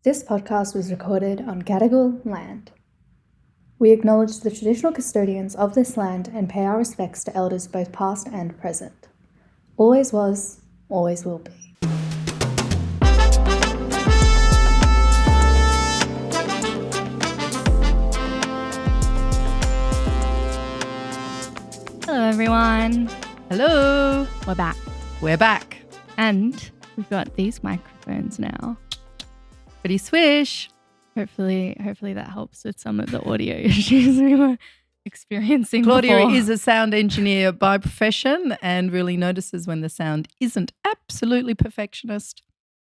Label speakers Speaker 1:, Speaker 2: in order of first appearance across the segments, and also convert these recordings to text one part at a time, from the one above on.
Speaker 1: This podcast was recorded on Gadigal land. We acknowledge the traditional custodians of this land and pay our respects to elders both past and present. Always was, always will be.
Speaker 2: Hello everyone.
Speaker 3: Hello.
Speaker 2: We're back.
Speaker 3: We're back.
Speaker 2: And we've got these microphones now.
Speaker 3: Pretty swish.
Speaker 2: Hopefully that helps with some of the audio issues we were experiencing
Speaker 3: Claudia
Speaker 2: before.
Speaker 3: is a sound engineer by profession and really notices when the sound isn't absolutely perfectionist.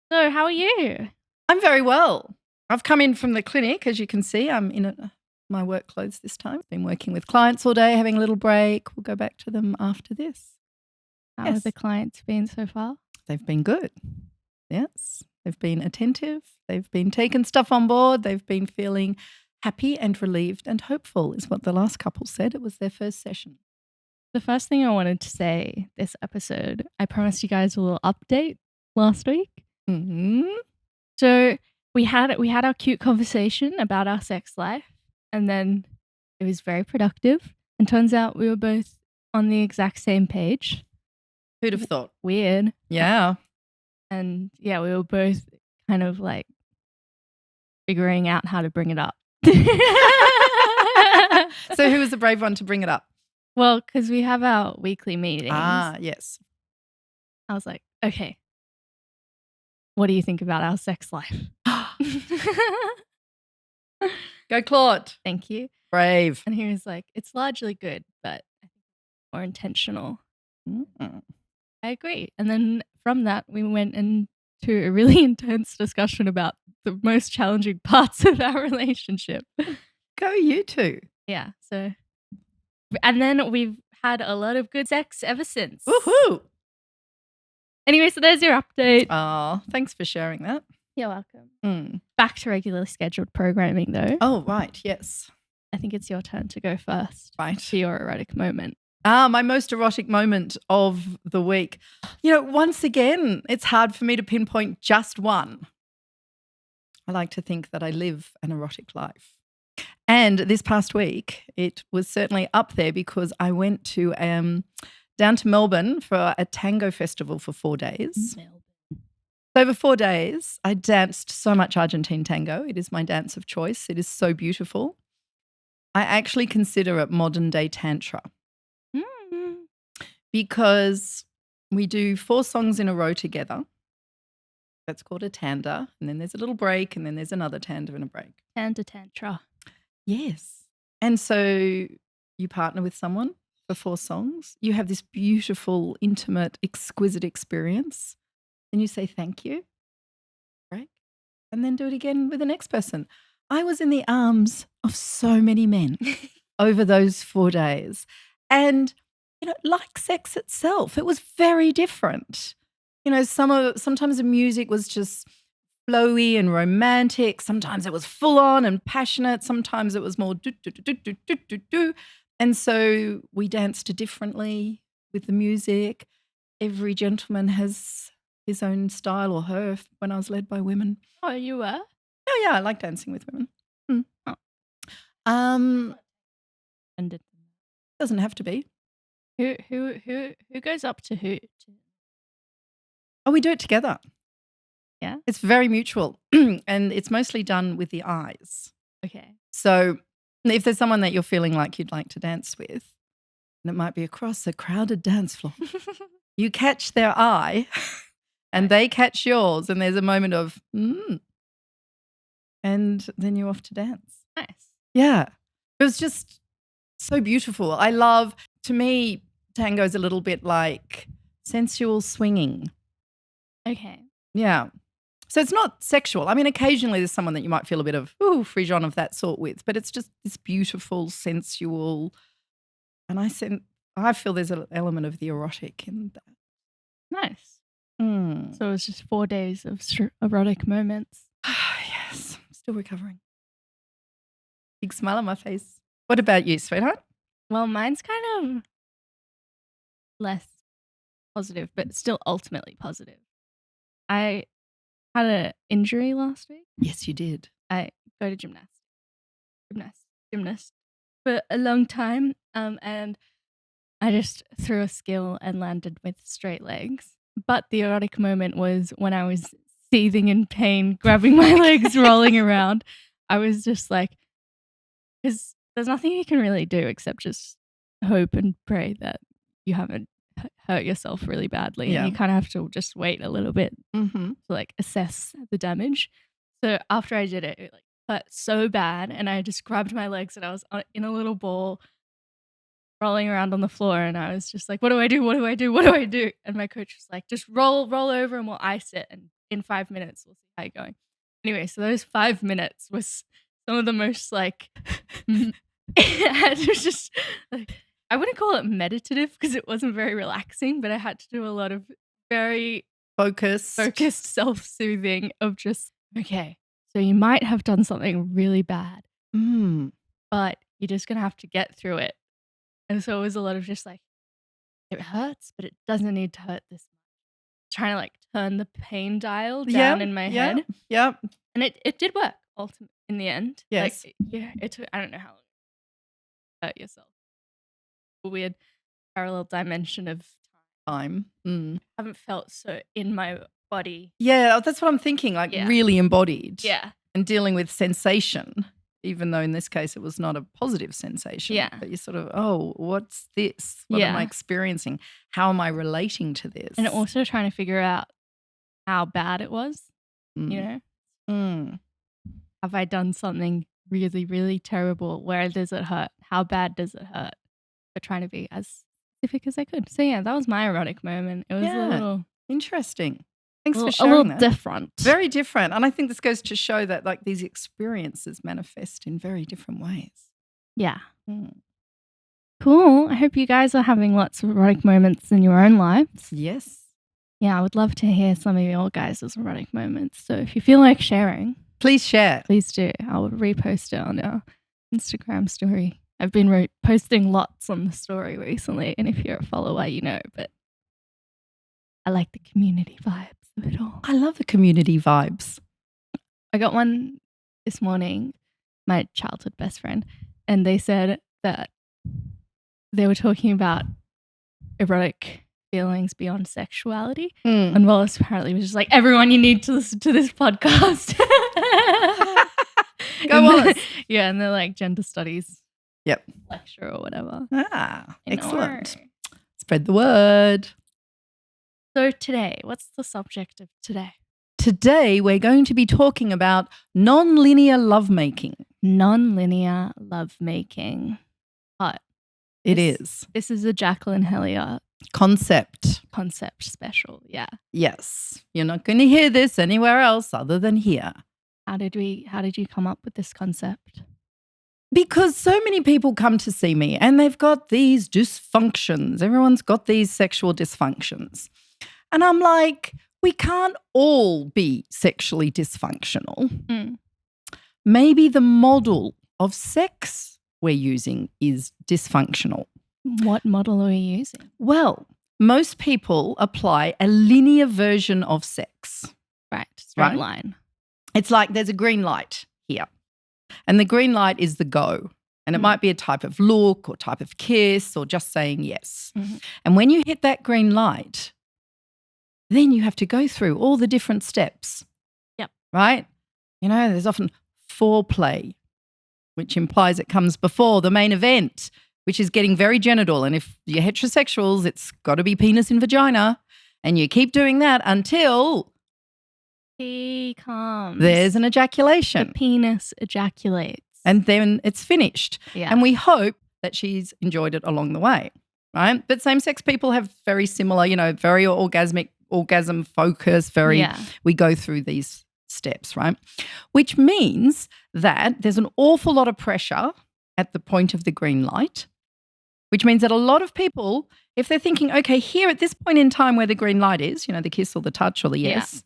Speaker 2: So how are you?
Speaker 3: I'm very well. I've come in from the clinic. As you can see, I'm in my work clothes this time. Been working with clients all day, having a little break. We'll go back to them after this.
Speaker 2: How have the clients been so far?
Speaker 3: They've been good. Yes. They've been attentive. They've been taking stuff on board. They've been feeling happy and relieved and hopeful is what the last couple said. It was their first session.
Speaker 2: The first thing I wanted to say this episode, I promised you guys a little update last week.
Speaker 3: Mm-hmm.
Speaker 2: So we had our cute conversation about our sex life, and then it was very productive. And turns out we were both on the exact same page.
Speaker 3: Who'd have thought?
Speaker 2: Weird.
Speaker 3: Yeah.
Speaker 2: And yeah, we were both kind of like figuring out how to bring it up.
Speaker 3: So who was the brave one to bring it up?
Speaker 2: Well, because we have our weekly meetings.
Speaker 3: Ah, yes.
Speaker 2: I was like, okay, what do you think about our sex life?
Speaker 3: Go Claude.
Speaker 2: Thank you.
Speaker 3: Brave.
Speaker 2: And he was like, it's largely good, but I think it's more intentional.
Speaker 3: Mm-hmm.
Speaker 2: I agree. And then from that, we went into a really intense discussion about the most challenging parts of our relationship.
Speaker 3: Go you two.
Speaker 2: Yeah. So, and then we've had a lot of good sex ever since.
Speaker 3: Woohoo.
Speaker 2: Anyway, so there's your update.
Speaker 3: Oh, thanks for sharing that.
Speaker 2: You're welcome. Back to regularly scheduled programming though.
Speaker 3: Oh, right. Yes.
Speaker 2: I think it's your turn to go first.
Speaker 3: Right.
Speaker 2: For your erotic moment.
Speaker 3: My most erotic moment of the week. You know, once again, it's hard for me to pinpoint just one. I like to think that I live an erotic life. And this past week, it was certainly up there because I went to down to Melbourne for a tango festival for 4 days.
Speaker 2: Melbourne.
Speaker 3: Over 4 days, I danced so much Argentine tango. It is my dance of choice. It is so beautiful. I actually consider it modern day tantra. Because we do 4 songs in a row together. That's called a tanda. And then there's a little break and then there's another tanda and a break.
Speaker 2: Tanda tantra.
Speaker 3: Yes. And so you partner with someone for 4 songs. You have this beautiful, intimate, exquisite experience. Then you say thank you. Break. And then do it again with the next person. I was in the arms of so many men over those 4 days. And you know, like sex itself, it was very different. You know, sometimes the music was just flowy and romantic. Sometimes it was full on and passionate. Sometimes it was more do, do, do, do, do, do, do. And so we danced differently with the music. Every gentleman has his own style, or her, when I was led by women.
Speaker 2: Oh, you were?
Speaker 3: Oh, yeah, I like dancing with women.
Speaker 2: And it
Speaker 3: Doesn't have to be.
Speaker 2: Who goes up to who?
Speaker 3: Oh, we do it together.
Speaker 2: Yeah.
Speaker 3: It's very mutual and it's mostly done with the eyes.
Speaker 2: Okay.
Speaker 3: So if there's someone that you're feeling like you'd like to dance with, and it might be across a crowded dance floor, you catch their eye and they catch yours and there's a moment of, and then you're off to dance.
Speaker 2: Nice.
Speaker 3: Yeah. It was just so beautiful. To me, tango is a little bit like sensual swinging.
Speaker 2: Okay.
Speaker 3: Yeah. So it's not sexual. I mean, occasionally there's someone that you might feel a bit of, frisson of that sort with, but it's just this beautiful, sensual, and I feel there's an element of the erotic in that.
Speaker 2: Nice. So it was just 4 days of erotic moments.
Speaker 3: Yes. I'm still recovering. Big smile on my face. What about you, sweetheart?
Speaker 2: Well, mine's kind of less positive, but still ultimately positive. I had an injury last week.
Speaker 3: Yes, you did.
Speaker 2: I go to gymnast for a long time. And I just threw a skill and landed with straight legs. But the erotic moment was when I was seething in pain, grabbing my legs, rolling around. I was just like, because there's nothing you can really do except just hope and pray that you haven't hurt yourself really badly.
Speaker 3: Yeah.
Speaker 2: And you kind of have to just wait a little bit
Speaker 3: Mm-hmm.
Speaker 2: to like assess the damage. So after I did it, it like hurt so bad, and I just grabbed my legs and I was in a little ball rolling around on the floor, and I was just like, what do I do? What do I do? What do I do? And my coach was like, just roll over and we'll ice it, and in 5 minutes we'll see how you're going. Anyway, so those 5 minutes was some of the most like it was just like, I wouldn't call it meditative because it wasn't very relaxing, but I had to do a lot of very
Speaker 3: Focused
Speaker 2: self-soothing of just, okay, so you might have done something really bad, but you're just going to have to get through it. And so it was a lot of just like, it hurts, but it doesn't need to hurt this much. Trying to like turn the pain dial down in my head.
Speaker 3: Yep.
Speaker 2: And it did work ultimately in the end.
Speaker 3: Yes.
Speaker 2: Like, yeah, it took, I don't know how long to hurt yourself. A weird parallel dimension of
Speaker 3: Time.
Speaker 2: I haven't felt so in my body.
Speaker 3: Yeah, that's what I'm thinking, like really embodied.
Speaker 2: Yeah.
Speaker 3: And dealing with sensation, even though in this case it was not a positive sensation.
Speaker 2: Yeah.
Speaker 3: But you're sort of, oh, what's this? What am I experiencing? How am I relating to this?
Speaker 2: And also trying to figure out how bad it was, you know? Have I done something really, really terrible? Where does it hurt? How bad does it hurt? But trying to be as specific as I could. So yeah, that was my erotic moment. It was a little
Speaker 3: interesting. Thanks for sharing
Speaker 2: a little
Speaker 3: that.
Speaker 2: different.
Speaker 3: Very different. And I think this goes to show that like these experiences manifest in very different ways.
Speaker 2: Yeah. Cool. I hope you guys are having lots of erotic moments in your own lives.
Speaker 3: Yes.
Speaker 2: Yeah, I would love to hear some of your guys' erotic moments. So if you feel like sharing,
Speaker 3: please share.
Speaker 2: Please do. I'll repost it on our Instagram story. I've been posting lots on the story recently, and if you're a follower, you know, but I like the community vibes of it all.
Speaker 3: I love the community vibes.
Speaker 2: I got one this morning, my childhood best friend, and they said that they were talking about erotic feelings beyond sexuality. And Wallace apparently was just like, everyone, you need to listen to this podcast.
Speaker 3: Go Wallace.
Speaker 2: Yeah, and they're like gender studies.
Speaker 3: Yep.
Speaker 2: Lecture or whatever.
Speaker 3: Excellent. Spread the word.
Speaker 2: So today, what's the subject of today?
Speaker 3: Today, we're going to be talking about non-linear lovemaking.
Speaker 2: Non-linear lovemaking. But
Speaker 3: it is.
Speaker 2: This is a Jacqueline Hellyer
Speaker 3: concept
Speaker 2: special. Yeah.
Speaker 3: Yes. You're not going to hear this anywhere else other than here.
Speaker 2: How did you come up with this concept?
Speaker 3: Because so many people come to see me and they've got these dysfunctions. Everyone's got these sexual dysfunctions. And I'm like, we can't all be sexually dysfunctional. Maybe the model of sex we're using is dysfunctional.
Speaker 2: What model are we using?
Speaker 3: Well, most people apply a linear version of sex.
Speaker 2: Right, straight line.
Speaker 3: It's like there's a green light here. And the green light is the go. And it might be a type of look or type of kiss or just saying yes. And when you hit that green light, then you have to go through all the different steps.
Speaker 2: Yep.
Speaker 3: Right? You know, there's often foreplay, which implies it comes before the main event, which is getting very genital. And if you're heterosexuals, it's got to be penis in vagina. And you keep doing that until
Speaker 2: he comes.
Speaker 3: There's an ejaculation.
Speaker 2: The penis ejaculates.
Speaker 3: And then it's finished.
Speaker 2: Yeah.
Speaker 3: And we hope that she's enjoyed it along the way, right? But same-sex people have very similar, you know, very orgasm focus, we go through these steps, right? Which means that there's an awful lot of pressure at the point of the green light, which means that a lot of people, if they're thinking, okay, here at this point in time where the green light is, you know, the kiss or the touch or the yes,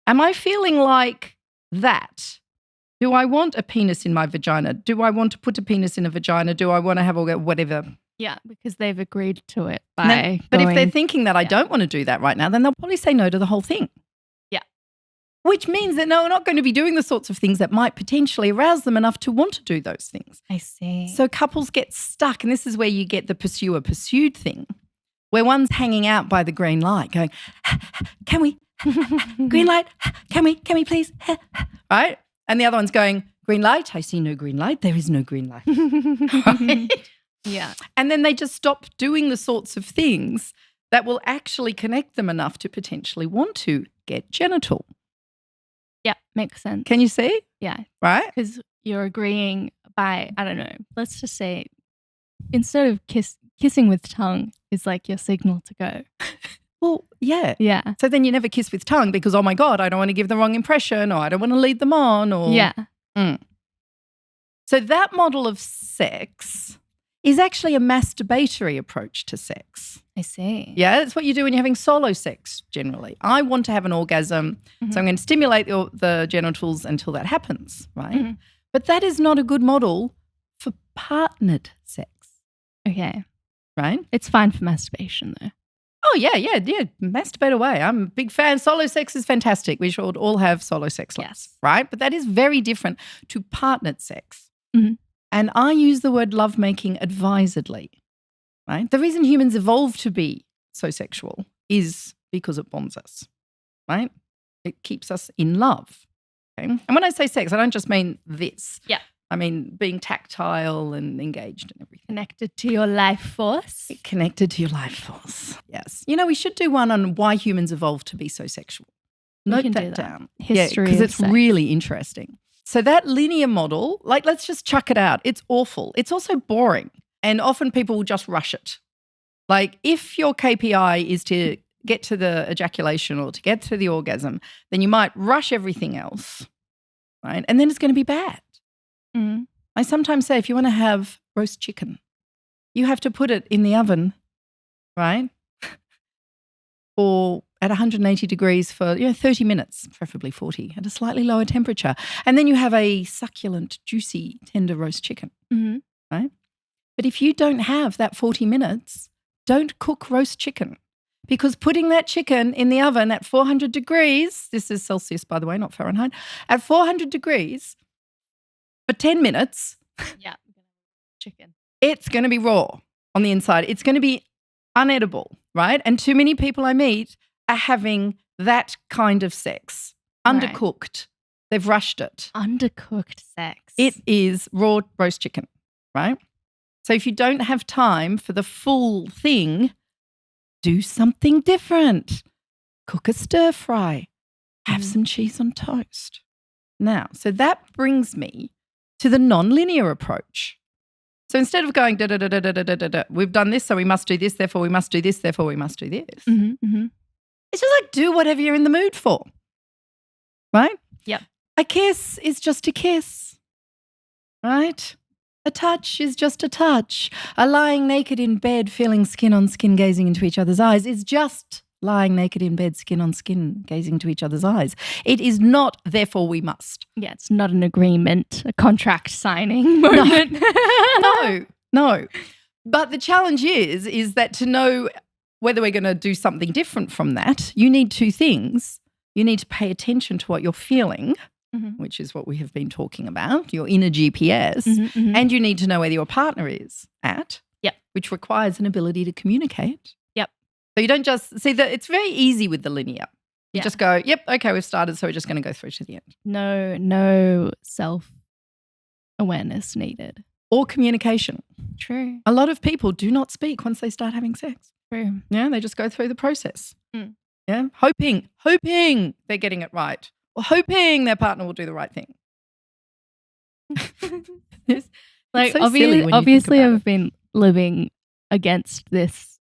Speaker 3: am I feeling like that? Do I want a penis in my vagina? Do I want to put a penis in a vagina? Do I want to have whatever?
Speaker 2: Yeah, because they've agreed to it
Speaker 3: But if they're thinking that I don't want to do that right now, then they'll probably say no to the whole thing.
Speaker 2: Yeah.
Speaker 3: which means that they're not going to be doing the sorts of things that might potentially arouse them enough to want to do those things.
Speaker 2: I see.
Speaker 3: So couples get stuck, and this is where you get the pursuer-pursued thing, where one's hanging out by the green light going, can we, green light, can we please, right? And the other one's going, green light, I see no green light, there is no green light. Right?
Speaker 2: Yeah.
Speaker 3: And then they just stop doing the sorts of things that will actually connect them enough to potentially want to get genital.
Speaker 2: Yeah, makes sense.
Speaker 3: Can you see?
Speaker 2: Yeah.
Speaker 3: Right?
Speaker 2: Because you're agreeing by, I don't know, let's just say instead of kissing with tongue is like your signal to go.
Speaker 3: Well, yeah.
Speaker 2: Yeah.
Speaker 3: So then you never kiss with tongue because, oh my God, I don't want to give the wrong impression, or I don't want to lead them on, or
Speaker 2: Yeah.
Speaker 3: So that model of sex is actually a masturbatory approach to sex.
Speaker 2: I see.
Speaker 3: Yeah, it's what you do when you're having solo sex generally. I want to have an orgasm, so I'm going to stimulate the genitals until that happens, right? But that is not a good model for partnered sex.
Speaker 2: Okay.
Speaker 3: Right?
Speaker 2: It's fine for masturbation though.
Speaker 3: Oh, yeah. Masturbate away. I'm a big fan. Solo sex is fantastic. We should all have solo sex lives,
Speaker 2: Yes.
Speaker 3: right? But that is very different to partnered sex.
Speaker 2: Mm-hmm.
Speaker 3: And I use the word lovemaking advisedly, right? The reason humans evolved to be so sexual is because it bonds us, right? It keeps us in love, okay? And when I say sex, I don't just mean this.
Speaker 2: Yeah.
Speaker 3: I mean being tactile and engaged and everything.
Speaker 2: Connected to your life force.
Speaker 3: Connected to your life force. Yes. You know, we should do one on why humans evolved to be so sexual. Note
Speaker 2: can
Speaker 3: that
Speaker 2: do that.
Speaker 3: down.
Speaker 2: History
Speaker 3: because
Speaker 2: of
Speaker 3: it's
Speaker 2: sex.
Speaker 3: really interesting. So that linear model, like, let's just chuck it out. It's awful. It's also boring. And often people will just rush it. Like, if your KPI is to get to the ejaculation or to get to the orgasm, then you might rush everything else, right? And then it's going to be bad.
Speaker 2: Mm-hmm.
Speaker 3: I sometimes say if you want to have roast chicken, you have to put it in the oven, right? Or at 180 degrees for 30 minutes, preferably 40, at a slightly lower temperature. And then you have a succulent, juicy, tender roast chicken, right? But if you don't have that 40 minutes, don't cook roast chicken, because putting that chicken in the oven at 400 degrees, this is Celsius, by the way, not Fahrenheit, at 400 degrees for 10 minutes,
Speaker 2: Yeah. Chicken.
Speaker 3: it's going to be raw on the inside. It's going to be unedible, right? And too many people I meet are having that kind of sex,
Speaker 2: Right.
Speaker 3: undercooked. They've rushed it.
Speaker 2: Undercooked sex.
Speaker 3: It is raw roast chicken, right? So if you don't have time for the full thing, do something different. Cook a stir fry. Have some cheese on toast. Now, so that brings me to the non-linear approach. So instead of going da-da-da-da-da-da-da, we've done this, so we must do this, therefore we must do this, therefore we must do this. It's just like, do whatever you're in the mood for, right?
Speaker 2: Yep.
Speaker 3: A kiss is just a kiss, right? A touch is just a touch. A lying naked in bed, feeling skin on skin, gazing into each other's eyes is just lying naked in bed, skin on skin, gazing into each other's eyes. It is not, therefore we must.
Speaker 2: Yeah, it's not an agreement, a contract signing moment.
Speaker 3: No. But the challenge is that to know whether we're going to do something different from that, you need two things. You need to pay attention to what you're feeling, which is what we have been talking about, your inner GPS, and you need to know where your partner is at, which requires an ability to communicate.
Speaker 2: Yep.
Speaker 3: So you don't just see that it's very easy with the linear. You just go, yep, okay, we've started, so we're just going to go through to the end.
Speaker 2: No self-awareness needed.
Speaker 3: Or communication.
Speaker 2: True.
Speaker 3: A lot of people do not speak once they start having sex.
Speaker 2: True.
Speaker 3: Yeah, they just go through the process. Yeah, hoping they're getting it right, or hoping their partner will do the right thing.
Speaker 2: Like,
Speaker 3: so silly when you
Speaker 2: obviously
Speaker 3: think about
Speaker 2: I've been living against this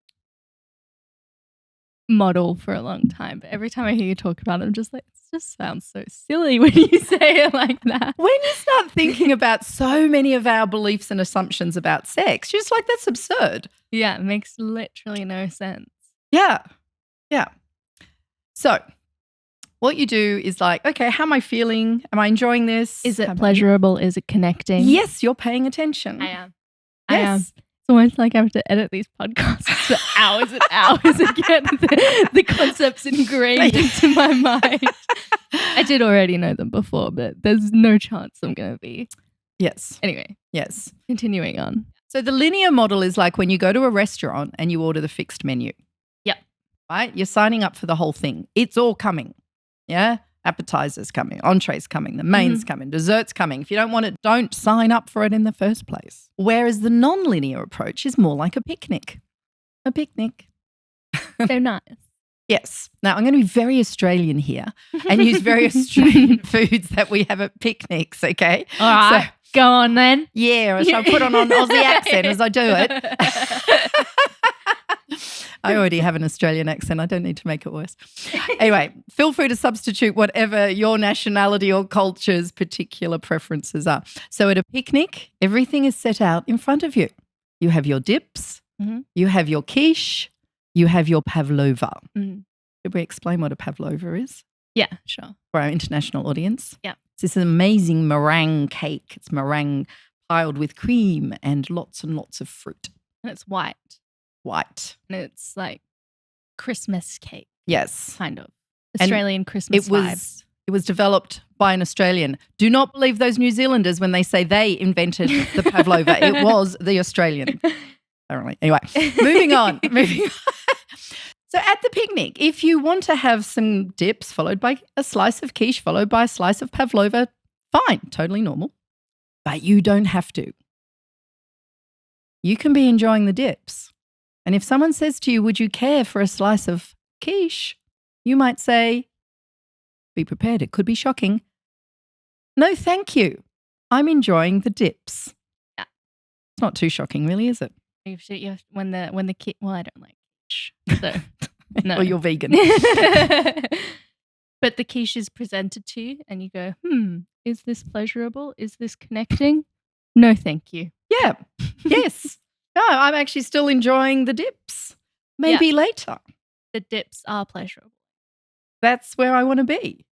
Speaker 2: model for a long time, but every time I hear you talk about it, I'm just like, it just sounds so silly when you say it like that.
Speaker 3: When you start thinking about so many of our beliefs and assumptions about sex, you're just like, that's absurd.
Speaker 2: Yeah, it makes literally no sense.
Speaker 3: Yeah. So what you do is like, okay, how am I feeling? Am I enjoying this?
Speaker 2: Is
Speaker 3: How
Speaker 2: it
Speaker 3: about you?
Speaker 2: pleasurable? Is it connecting?
Speaker 3: Yes, you're paying attention.
Speaker 2: I am.
Speaker 3: Yes.
Speaker 2: It's almost like I have to edit these podcasts for hours and hours and get the concepts ingrained into my mind. I did already know them before, but there's no chance I'm going to be.
Speaker 3: Yes.
Speaker 2: Anyway.
Speaker 3: Yes.
Speaker 2: Continuing on.
Speaker 3: So the linear model is like when you go to a restaurant and you order the fixed menu.
Speaker 2: Yep.
Speaker 3: Right? You're signing up for the whole thing. It's all coming. Yeah? Appetizers coming, entrees coming, the mains coming, desserts coming. If you don't want it, don't sign up for it in the first place. Whereas the non-linear approach is more like a picnic. A picnic.
Speaker 2: So nice.
Speaker 3: Yes. Now, I'm going to be very Australian here and use very Australian foods that we have at picnics, okay?
Speaker 2: All right. So, go on then.
Speaker 3: Yeah, so I put on an Aussie accent as I do it. I already have an Australian accent. I don't need to make it worse. Anyway, feel free to substitute whatever your nationality or culture's particular preferences are. So at a picnic, everything is set out in front of you. You have your dips, you have your quiche, you have your pavlova. Should we explain what a pavlova is?
Speaker 2: Yeah, sure.
Speaker 3: For our international audience?
Speaker 2: Yeah.
Speaker 3: It's this amazing meringue cake. It's meringue piled with cream and lots of fruit.
Speaker 2: And it's white.
Speaker 3: White.
Speaker 2: And it's like Christmas cake.
Speaker 3: Yes.
Speaker 2: Kind of. Australian Christmas vibes.
Speaker 3: It was developed by an Australian. Do not believe those New Zealanders when they say they invented the pavlova. It was the Australian. Apparently. Anyway, moving on. So at the picnic, if you want to have some dips followed by a slice of quiche followed by a slice of pavlova, fine, totally normal. But you don't have to. You can be enjoying the dips. And if someone says to you, would you care for a slice of quiche? You might say, be prepared, it could be shocking. No, thank you. I'm enjoying the dips.
Speaker 2: Yeah.
Speaker 3: It's not too shocking, really, is it?
Speaker 2: When the quiche, well, I don't like quiche. So, no.
Speaker 3: Well, you're vegan.
Speaker 2: But the quiche is presented to you and you go, is this pleasurable? Is this connecting? No, thank you.
Speaker 3: Yeah. Yes. No, I'm actually still enjoying the dips. Maybe later.
Speaker 2: The dips are pleasurable.
Speaker 3: That's where I want to be.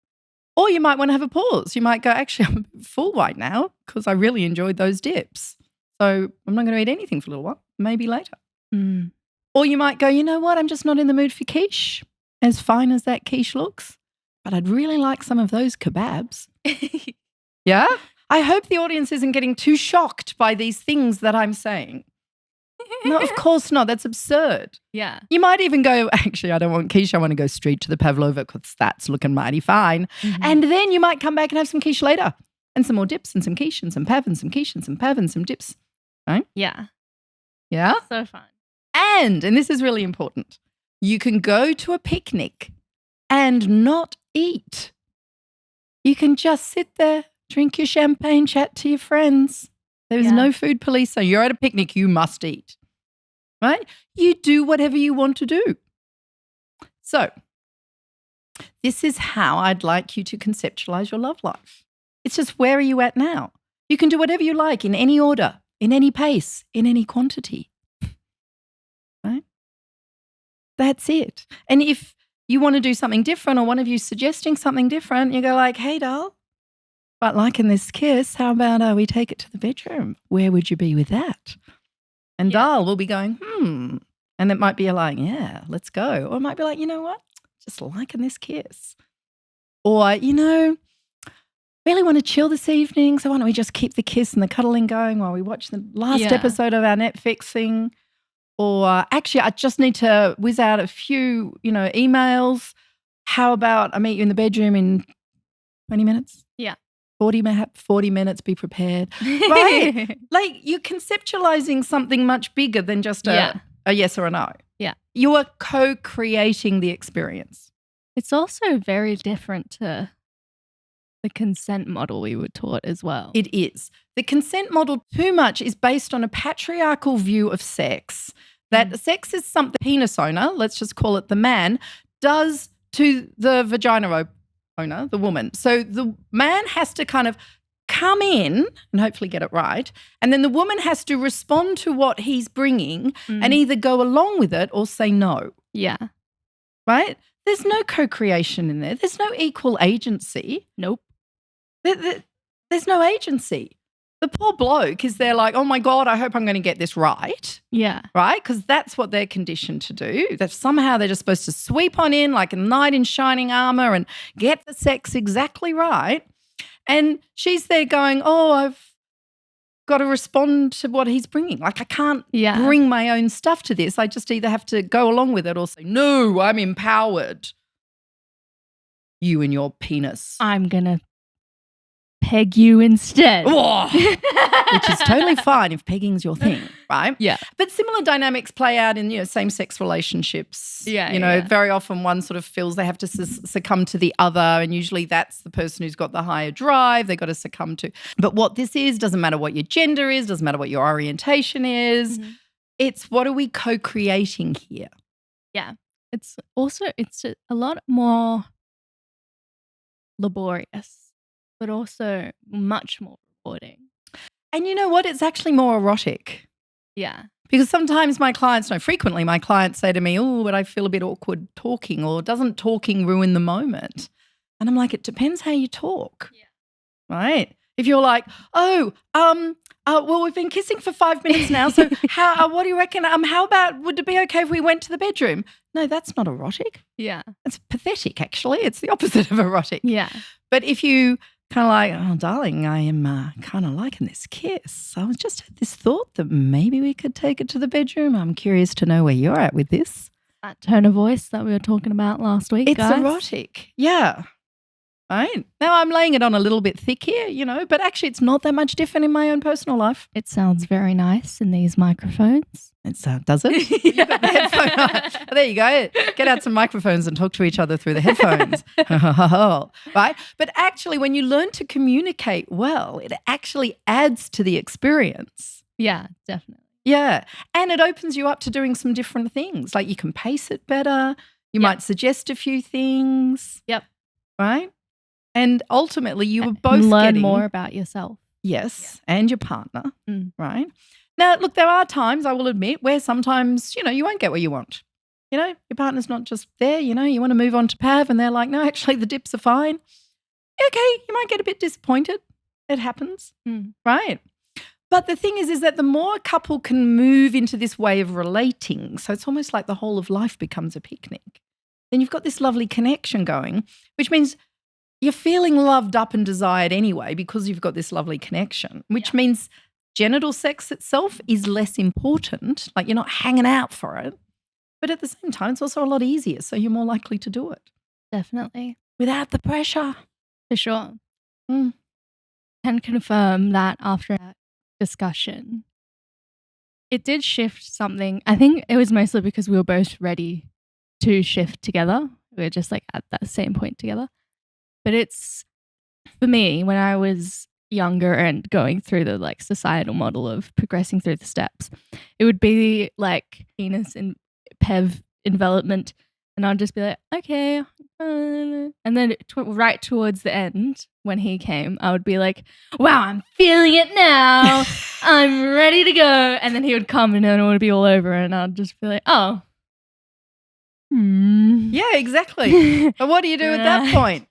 Speaker 3: Or you might want to have a pause. You might go, actually, I'm full right now because I really enjoyed those dips. So I'm not going to eat anything for a little while. Maybe later. Or you might go, you know what? I'm just not in the mood for quiche, as fine as that quiche looks. But I'd really like some of those kebabs. Yeah? I hope the audience isn't getting too shocked by these things that I'm saying. No, of course not. That's absurd.
Speaker 2: Yeah.
Speaker 3: You might even go, actually, I don't want quiche. I want to go straight to the pavlova because that's looking mighty fine. And then you might come back and have some quiche later and some more dips and some quiche and some pav and some quiche and some pav and some dips. Right?
Speaker 2: Yeah.
Speaker 3: Yeah?
Speaker 2: So fun.
Speaker 3: And this is really important, you can go to a picnic and not eat. You can just sit there, drink your champagne, chat to your friends. There's no food police. So you're at a picnic, you must eat. Right? You do whatever you want to do. So this is how I'd like you to conceptualize your love life. It's just, where are you at now? You can do whatever you like in any order, in any pace, in any quantity. Right? That's it. And if you want to do something different or one of you suggesting something different, you go like, hey, doll, but liking this kiss, how about we take it to the bedroom? Where would you be with that? And doll will be going, And it might be like, yeah, let's go. Or it might be like, you know what? Just liking this kiss. Or, really want to chill this evening, so why don't we just keep the kiss and the cuddling going while we watch the last episode of our Netflix thing? Or actually, I just need to whiz out a few, emails. How about I meet you in the bedroom in 20 minutes?
Speaker 2: Yeah.
Speaker 3: 40 minutes, be prepared. Right? Like, you're conceptualizing something much bigger than just a yes or a no.
Speaker 2: Yeah.
Speaker 3: You are co-creating the experience.
Speaker 2: It's also very different to the consent model we were taught as well.
Speaker 3: It is. The consent model too much is based on a patriarchal view of sex, that sex is something the penis owner, let's just call it the man, does to the vagina owner, the woman. So the man has to kind of come in and hopefully get it right, and then the woman has to respond to what he's bringing and either go along with it or say no.
Speaker 2: Yeah.
Speaker 3: Right? There's no co-creation in there. There's no equal agency.
Speaker 2: Nope.
Speaker 3: There's no agency. The poor bloke is there like, oh my God, I hope I'm going to get this right.
Speaker 2: Yeah.
Speaker 3: Right? Because that's what they're conditioned to do. That somehow they're just supposed to sweep on in like a knight in shining armor and get the sex exactly right. And she's there going, oh, I've got to respond to what he's bringing. Like I can't bring my own stuff to this. I just either have to go along with it or say, no, I'm empowered. You and your penis.
Speaker 2: I'm going to peg you instead.
Speaker 3: Which is totally fine if pegging's your thing, right?
Speaker 2: Yeah.
Speaker 3: But similar dynamics play out in, same-sex relationships. Very often one sort of feels they have to succumb to the other, and usually that's the person who's got the higher drive they've got to succumb to. But what this is, doesn't matter what your gender is, doesn't matter what your orientation is. Mm-hmm. It's what are we co-creating here?
Speaker 2: Yeah. It's a lot more laborious, but also much more rewarding.
Speaker 3: And you know what? It's actually more erotic.
Speaker 2: Yeah.
Speaker 3: Because sometimes frequently my clients say to me, oh, but I feel a bit awkward talking, or doesn't talking ruin the moment? And I'm like, it depends how you talk. Yeah. Right? If you're like, well, we've been kissing for 5 minutes now, so what do you reckon? How about, would it be okay if we went to the bedroom? No, that's not erotic.
Speaker 2: Yeah.
Speaker 3: It's pathetic, actually. It's the opposite of erotic.
Speaker 2: Yeah.
Speaker 3: But if you kind of like, oh, darling, I am kind of liking this kiss. I was just had this thought that maybe we could take it to the bedroom. I'm curious to know where you're at with this.
Speaker 2: That tone of voice that we were talking about last week,
Speaker 3: It's erotic. Yeah. Right? Now I'm laying it on a little bit thick here, but actually it's not that much different in my own personal life.
Speaker 2: It sounds very nice in these microphones.
Speaker 3: Does it? You've got the headphone. There you go. Get out some microphones and talk to each other through the headphones. Right? But actually when you learn to communicate well, it actually adds to the experience.
Speaker 2: Yeah, definitely.
Speaker 3: Yeah. And it opens you up to doing some different things. Like you can pace it better. You might suggest a few things.
Speaker 2: Yep.
Speaker 3: Right? And ultimately you were both
Speaker 2: learn more about yourself.
Speaker 3: Yes, and your partner, right? Now, look, there are times, I will admit, where sometimes, you won't get what you want. Your partner's not just there, you want to move on to PAV and they're like, no, actually the dips are fine. Okay, you might get a bit disappointed. It happens, right? But the thing is that the more a couple can move into this way of relating, so it's almost like the whole of life becomes a picnic, then you've got this lovely connection going, which means you're feeling loved up and desired anyway because you've got this lovely connection, which means genital sex itself is less important. Like you're not hanging out for it. But at the same time, it's also a lot easier. So you're more likely to do it.
Speaker 2: Definitely.
Speaker 3: Without the pressure.
Speaker 2: For sure. Can confirm that after that discussion, it did shift something. I think it was mostly because we were both ready to shift together. We were just like at that same point together. But it's, for me, when I was younger and going through the like societal model of progressing through the steps, it would be like penis and PEV envelopment, and I'd just be like, okay. And then right towards the end, when he came, I would be like, wow, I'm feeling it now. I'm ready to go. And then he would come and then it would be all over and I'd just be like, oh.
Speaker 3: Yeah, exactly. But what do you do at that point?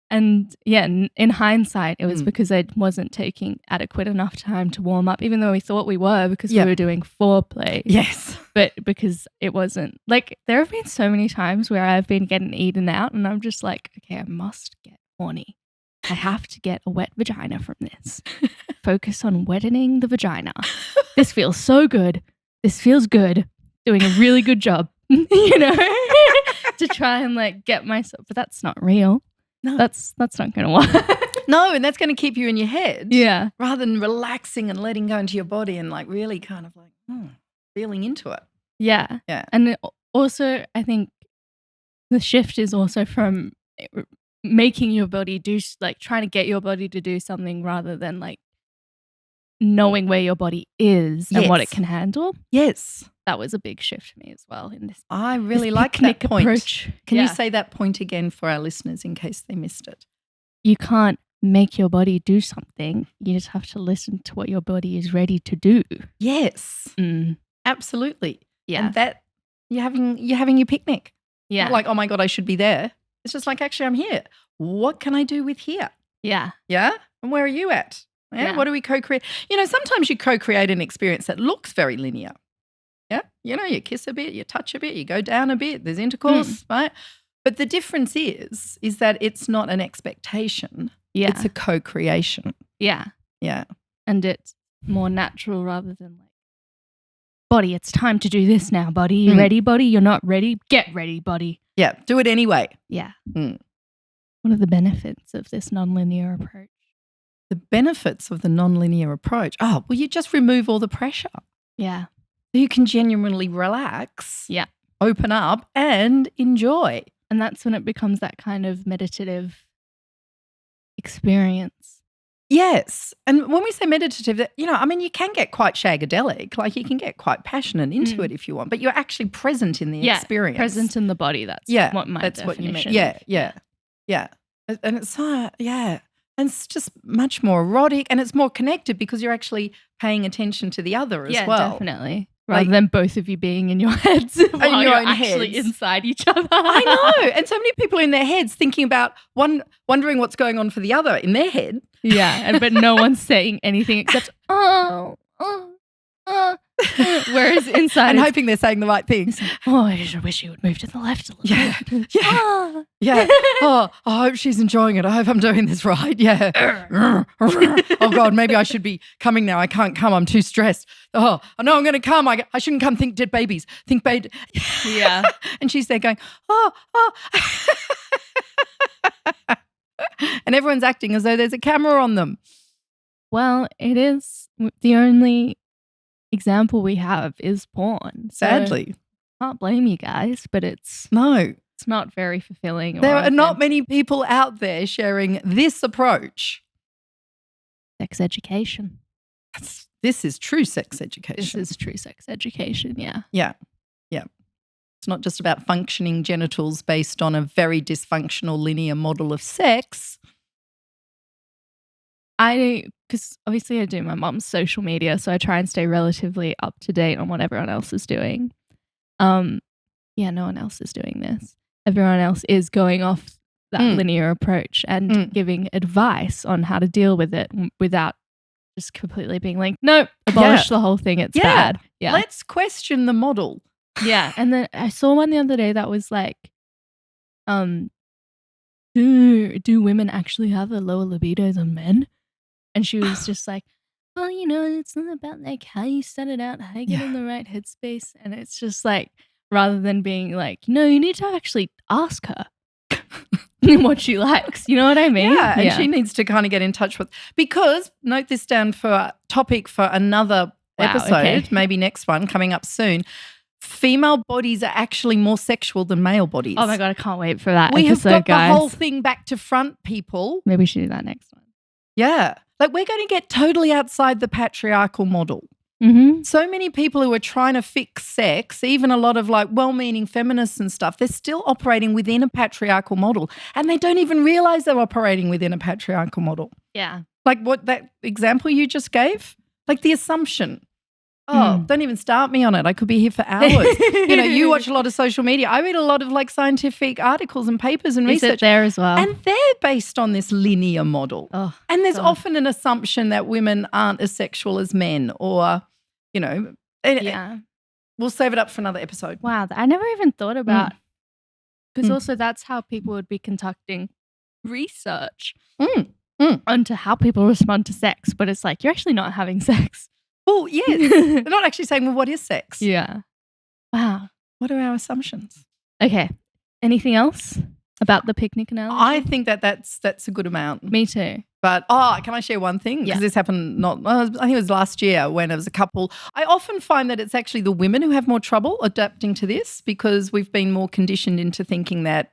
Speaker 2: And yeah, in hindsight, it was because I wasn't taking adequate enough time to warm up, even though we thought we were because we were doing foreplay.
Speaker 3: Yes.
Speaker 2: But because it wasn't, like, there have been so many times where I've been getting eaten out and I'm just like, okay, I must get horny. I have to get a wet vagina from this. Focus on wetting the vagina. This feels so good. This feels good. Doing a really good job, to try and like get myself, but that's not real. No, that's not going to work.
Speaker 3: No, and that's going to keep you in your head.
Speaker 2: Yeah.
Speaker 3: Rather than relaxing and letting go into your body and like really kind of like feeling into it.
Speaker 2: Yeah.
Speaker 3: Yeah.
Speaker 2: And also, I think the shift is also from making your body do, like trying to get your body to do something rather than like knowing where your body is and what it can handle.
Speaker 3: Yes.
Speaker 2: That was a big shift for me as well in this.
Speaker 3: I really like that point.
Speaker 2: Approach.
Speaker 3: Can you say that point again for our listeners in case they missed it?
Speaker 2: You can't make your body do something. You just have to listen to what your body is ready to do.
Speaker 3: Yes. Absolutely.
Speaker 2: Yeah.
Speaker 3: And that you're having your picnic.
Speaker 2: Yeah.
Speaker 3: Not like, oh my God, I should be there. It's just like, actually, I'm here. What can I do with here?
Speaker 2: Yeah.
Speaker 3: Yeah? And where are you at? Yeah. What do we co-create? Sometimes you co-create an experience that looks very linear. Yeah. You kiss a bit, you touch a bit, you go down a bit, there's intercourse, right? But the difference is that it's not an expectation.
Speaker 2: Yeah.
Speaker 3: It's a co-creation.
Speaker 2: Yeah.
Speaker 3: Yeah.
Speaker 2: And it's more natural rather than like, body, it's time to do this now, buddy. You ready, buddy? You're not ready? Get ready, buddy.
Speaker 3: Yeah. Do it anyway.
Speaker 2: Yeah.
Speaker 3: Mm.
Speaker 2: What are the benefits of this non-linear approach?
Speaker 3: The benefits of the non-linear approach. Oh, well, you just remove all the pressure.
Speaker 2: Yeah.
Speaker 3: You can genuinely relax.
Speaker 2: Yeah.
Speaker 3: Open up and enjoy.
Speaker 2: And that's when it becomes that kind of meditative experience.
Speaker 3: Yes. And when we say meditative, you can get quite shagadelic. Like you can get quite passionate into it if you want, but you're actually present in the experience.
Speaker 2: Present in the body. That's what my definition.
Speaker 3: What you meant. Yeah. And it's, and it's just much more erotic and it's more connected because you're actually paying attention to the other as well.
Speaker 2: Yeah, definitely. Rather than both of you being in your heads while you're actually inside each other.
Speaker 3: I know. And so many people in their heads thinking about wondering what's going on for the other in their head.
Speaker 2: Yeah, but no one's saying anything except, whereas inside
Speaker 3: and hoping they're saying the right things.
Speaker 2: Oh, I just wish you would move to the left a little bit.
Speaker 3: Yeah. Yeah. Oh, I hope she's enjoying it. I hope I'm doing this right. Yeah. Oh, God, maybe I should be coming now. I can't come. I'm too stressed. Oh, no, I'm going to come. I shouldn't come. Think dead babies. Think baby.
Speaker 2: Yeah.
Speaker 3: And she's there going, oh. And everyone's acting as though there's a camera on them.
Speaker 2: Well, it is the only example we have is porn.
Speaker 3: Sadly.
Speaker 2: Can't blame you guys, but it's not very fulfilling.
Speaker 3: There are not many people out there sharing this approach.
Speaker 2: Sex education.
Speaker 3: This is true sex education.
Speaker 2: This is true sex education, yeah.
Speaker 3: Yeah. It's not just about functioning genitals based on a very dysfunctional linear model of sex.
Speaker 2: Because obviously I do my mom's social media, so I try and stay relatively up to date on what everyone else is doing. No one else is doing this. Everyone else is going off that linear approach and giving advice on how to deal with it without just completely being like, no, abolish the whole thing. It's bad. Yeah.
Speaker 3: Let's question the model.
Speaker 2: Yeah. And then I saw one the other day that was like, do women actually have a lower libido than men? And she was just like, well, it's not about like how you set it out, how you get in the right headspace. And it's just like, rather than being like, no, you need to actually ask her what she likes. You know what I mean?
Speaker 3: Yeah. And she needs to kind of get in touch with, because note this down for a topic for another episode, maybe next one coming up soon. Female bodies are actually more sexual than male bodies.
Speaker 2: Oh my God, I can't wait for that
Speaker 3: we
Speaker 2: episode,
Speaker 3: have got
Speaker 2: guys.
Speaker 3: the whole thing back to front, people.
Speaker 2: Maybe we should do that next one.
Speaker 3: Yeah. Like we're going to get totally outside the patriarchal model.
Speaker 2: Mm-hmm.
Speaker 3: So many people who are trying to fix sex, even a lot of like well-meaning feminists and stuff, they're still operating within a patriarchal model and they don't even realize they're operating within a patriarchal model.
Speaker 2: Yeah.
Speaker 3: Like what that example you just gave, like the assumption. Oh, don't even start me on it. I could be here for hours. You watch a lot of social media. I read a lot of like scientific articles and papers and research.
Speaker 2: There as well.
Speaker 3: And they're based on this linear model.
Speaker 2: Oh,
Speaker 3: and there's often an assumption that women aren't as sexual as men or, we'll save it up for another episode.
Speaker 2: Wow. I never even thought about, because also that's how people would be conducting research onto how people respond to sex. But it's like, you're actually not having sex.
Speaker 3: Oh, yes. They're not actually saying, well, what is sex?
Speaker 2: Yeah. Wow.
Speaker 3: What are our assumptions?
Speaker 2: Okay. Anything else about the picnic analogy?
Speaker 3: I think that's a good amount.
Speaker 2: Me too.
Speaker 3: But, can I share one thing? Because this happened I think it was last year when there was a couple. I often find that it's actually the women who have more trouble adapting to this because we've been more conditioned into thinking that,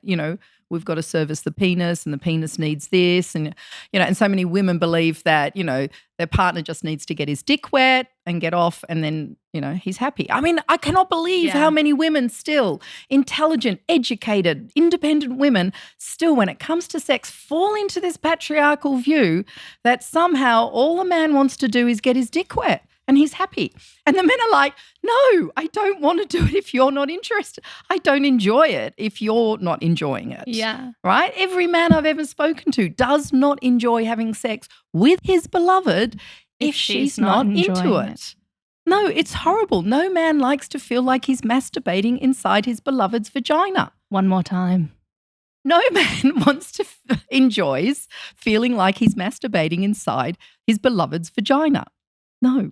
Speaker 3: we've got to service the penis and the penis needs this. And, and so many women believe that, their partner just needs to get his dick wet and get off and then, he's happy. I mean, I cannot believe how many women still, intelligent, educated, independent women still, when it comes to sex, fall into this patriarchal view that somehow all a man wants to do is get his dick wet. and he's happy. And the men are like, no, I don't want to do it if you're not interested. I don't enjoy it if you're not enjoying it.
Speaker 2: Yeah.
Speaker 3: Right? Every man I've ever spoken to does not enjoy having sex with his beloved if she's not into
Speaker 2: enjoying
Speaker 3: it. No, it's horrible. No man likes to feel like he's masturbating inside his beloved's vagina.
Speaker 2: One more time.
Speaker 3: No man enjoys feeling like he's masturbating inside his beloved's vagina. No.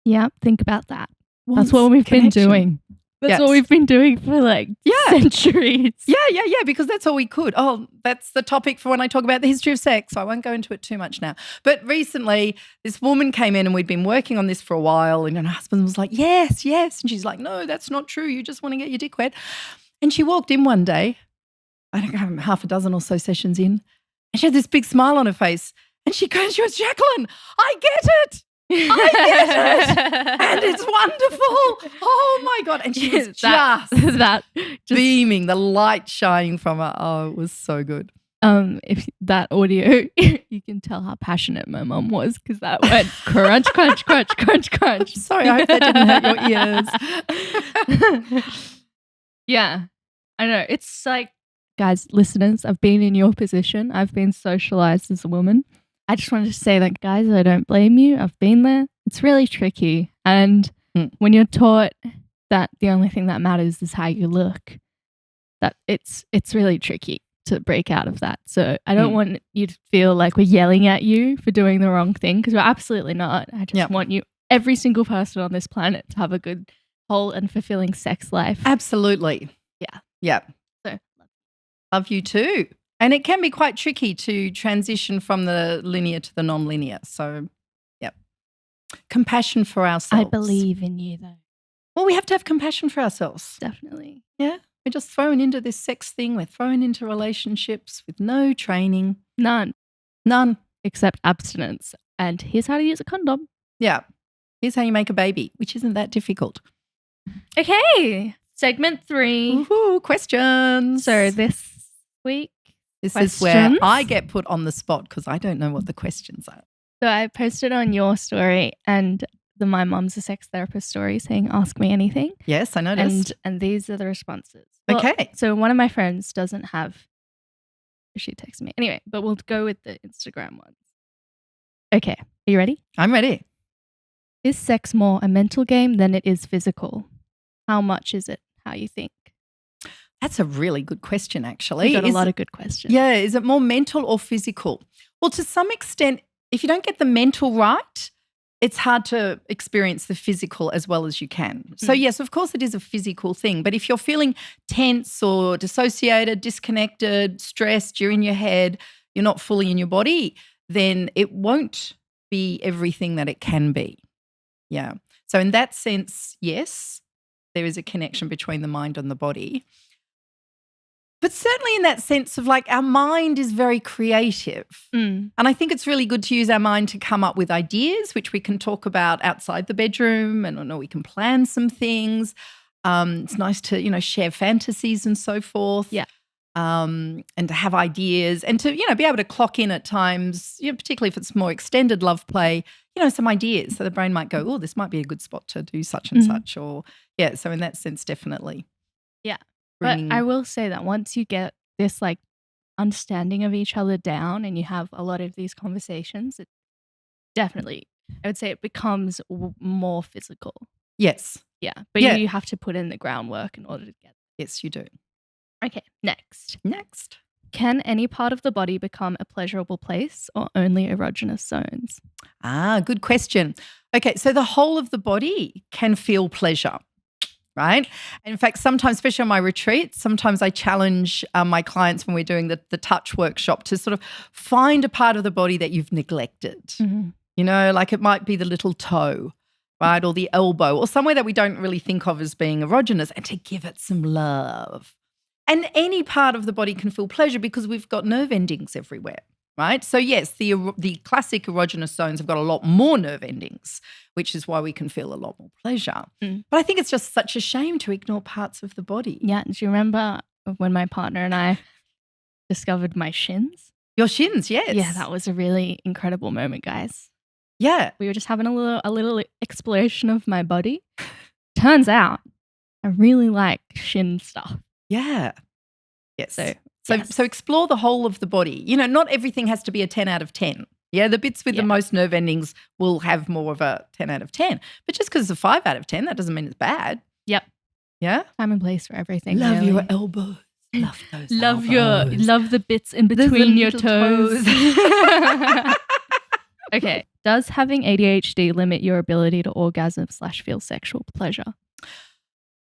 Speaker 2: Yeah, think about that.
Speaker 3: Wants
Speaker 2: That's what we've
Speaker 3: connection.
Speaker 2: been doing. That's
Speaker 3: Yes.
Speaker 2: what we've been doing for like centuries.
Speaker 3: Yeah, because that's all we could. Oh, that's the topic for when I talk about the history of sex. I won't go into it too much now. But recently, this woman came in and we'd been working on this for a while, and her husband was like, yes. And she's like, no, that's not true. You just want to get your dick wet. And she walked in one day, I don't know, half a dozen or so sessions in, and she had this big smile on her face. And she goes, Jacqueline, I get it. I get it. And it's wonderful. Oh, my God. And she was just beaming, the light shining from her. Oh, it was so good.
Speaker 2: If that audio, you can tell how passionate my mum was because that went crunch, crunch, crunch, crunch, crunch.
Speaker 3: Sorry, I hope that didn't hurt your ears.
Speaker 2: Yeah, I know. It's like, guys, listeners, I've been in your position. I've been socialized as a woman. I just wanted to say that, guys, I don't blame you. I've been there. It's really tricky. And when you're taught that the only thing that matters is how you look, that it's really tricky to break out of that. So I don't want you to feel like we're yelling at you for doing the wrong thing, because we're absolutely not. I just want you, every single person on this planet, to have a good, whole and fulfilling sex life.
Speaker 3: Absolutely. Yeah.
Speaker 2: So
Speaker 3: love you too. And it can be quite tricky to transition from the linear to the non-linear. So, compassion for ourselves.
Speaker 2: I believe in you, though.
Speaker 3: Well, we have to have compassion for ourselves.
Speaker 2: Definitely.
Speaker 3: Yeah. We're just thrown into this sex thing. We're thrown into relationships with no training.
Speaker 2: None. Except abstinence. And here's how to use a condom.
Speaker 3: Yeah. Here's how you make a baby, which isn't that difficult.
Speaker 2: Okay. Segment 3.
Speaker 3: Woohoo, questions.
Speaker 2: So this week,
Speaker 3: this
Speaker 2: questions?
Speaker 3: is where I get put on the spot because I don't know what the questions are.
Speaker 2: So I posted on your story and the My Mum's a Sex Therapist story saying, ask me anything.
Speaker 3: Yes, I noticed.
Speaker 2: And these are the responses.
Speaker 3: Okay.
Speaker 2: So one of my friends doesn't have, she texted me. Anyway, but we'll go with the Instagram ones. Okay. Are you ready?
Speaker 3: I'm ready.
Speaker 2: Is sex more a mental game than it is physical? How much is it? How you think?
Speaker 3: That's a really good question, actually.
Speaker 2: You got a lot of good questions.
Speaker 3: Yeah. Is it more mental or physical? Well, to some extent, if you don't get the mental right, it's hard to experience the physical as well as you can. So, yes, of course, it is a physical thing. But if you're feeling tense or dissociated, disconnected, stressed, you're in your head, you're not fully in your body, then it won't be everything that it can be. Yeah. So in that sense, yes, there is a connection between the mind and the body. But certainly in that sense of like our mind is very creative. And I think it's really good to use our mind to come up with ideas, which we can talk about outside the bedroom, and we can plan some things. It's nice to, share fantasies and so forth.
Speaker 2: Yeah.
Speaker 3: And to have ideas and to, be able to clock in at times, particularly if it's more extended love play, some ideas. So the brain might go, oh, this might be a good spot to do such and such. Or, so in that sense, definitely.
Speaker 2: Yeah. But I will say that once you get this like understanding of each other down and you have a lot of these conversations, it definitely, I would say it becomes more physical.
Speaker 3: Yes.
Speaker 2: Yeah. But you have to put in the groundwork in order to get it.
Speaker 3: Yes, you do.
Speaker 2: Okay. Next.
Speaker 1: Can any part of the body become a pleasurable place or only erogenous zones?
Speaker 3: Good question. Okay, so the whole of the body can feel pleasure. Right? In fact, sometimes, especially on my retreats, sometimes I challenge my clients when we're doing the touch workshop to sort of find a part of the body that you've neglected. Like it might be the little toe, right, or the elbow, or somewhere that we don't really think of as being erogenous, and to give it some love. And any part of the body can feel pleasure because we've got nerve endings everywhere. Right? So yes, the classic erogenous zones have got a lot more nerve endings, which is why we can feel a lot more pleasure. But I think it's just such a shame to ignore parts of the body.
Speaker 2: Yeah. Do you remember when my partner and I discovered my shins?
Speaker 3: Your shins, yes.
Speaker 2: Yeah, that was a really incredible moment, guys.
Speaker 3: Yeah.
Speaker 2: We were just having a little exploration of my body. Turns out I really like shin stuff.
Speaker 3: Yeah. Yes.
Speaker 2: So
Speaker 3: So explore the whole of the body. You know, not everything has to be a 10 out of 10. Yeah, the bits with the most nerve endings will have more of a 10 out of 10. But just because it's a 5 out of 10, that doesn't mean it's bad.
Speaker 2: Yep.
Speaker 3: Yeah?
Speaker 2: Time and place for everything.
Speaker 3: Love
Speaker 2: really.
Speaker 3: your elbows. Love those
Speaker 2: Love
Speaker 3: elbows.
Speaker 2: love the bits in between your
Speaker 3: little
Speaker 2: toes. Okay. Does having ADHD limit your ability to orgasm/feel sexual pleasure?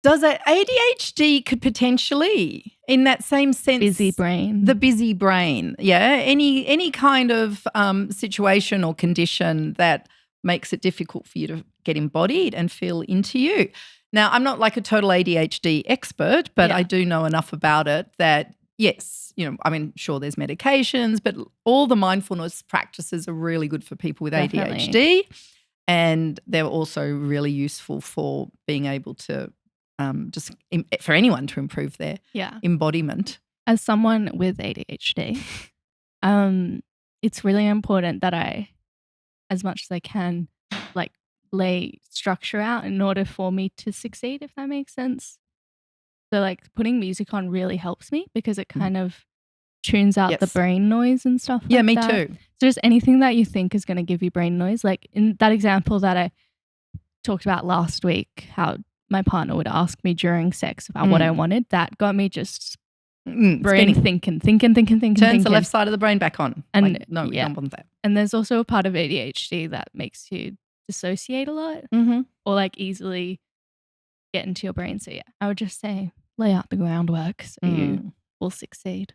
Speaker 3: Does ADHD could potentially, in that same sense,
Speaker 2: Busy brain.
Speaker 3: the busy brain, any kind of situation or condition that makes it difficult for you to get embodied and feel into you. Now, I'm not like a total ADHD expert, but I do know enough about it that yes, you know, I mean, sure, there's medications, but all the mindfulness practices are really good for people with ADHD, and they're also really useful for being able to for anyone to improve their embodiment.
Speaker 2: As someone with ADHD, it's really important that I, as much as I can, like lay structure out in order for me to succeed, if that makes sense. So like putting music on really helps me because it kind of tunes out the brain noise and stuff like that.
Speaker 3: Yeah, me too.
Speaker 2: So just anything that you think is going to give you brain noise, like in that example that I talked about last week, how my partner would ask me during sex about what I wanted, that got me just brain thinking.
Speaker 3: Turns the left side of the brain back on.
Speaker 2: And
Speaker 3: like, no, we don't want that.
Speaker 2: And there's also a part of ADHD that makes you dissociate a lot or like easily get into your brain. So yeah, I would just say lay out the groundwork so you will succeed.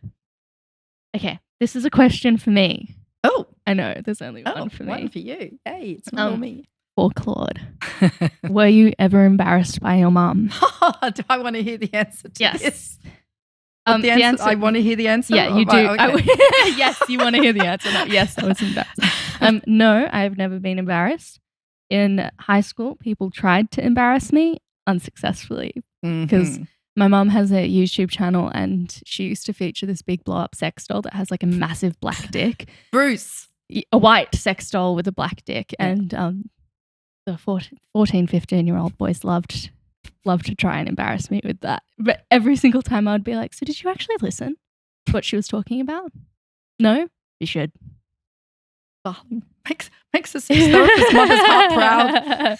Speaker 2: Okay, this is a question for me.
Speaker 3: Oh.
Speaker 2: I know, there's only one for me.
Speaker 3: One for you. Hey, it's not all me.
Speaker 2: For Claude. Were you ever embarrassed by your mum?
Speaker 3: Do I want to hear the answer to this?
Speaker 2: The answer,
Speaker 3: I want to hear the answer?
Speaker 2: Yeah, you do.
Speaker 3: Okay.
Speaker 2: Yes, you want to hear the answer. No, yes, I was embarrassed. No, I've never been embarrassed. In high school, people tried to embarrass me unsuccessfully because my mum has a YouTube channel and she used to feature this big blow-up sex doll that has like a massive black dick.
Speaker 3: Bruce.
Speaker 2: A white sex doll with a black dick. And the 14, 15-year-old boys loved to try and embarrass me with that. But every single time I would be like, so did you actually listen to what she was talking about? No? You should.
Speaker 3: Makes a sex therapist mother's heart proud.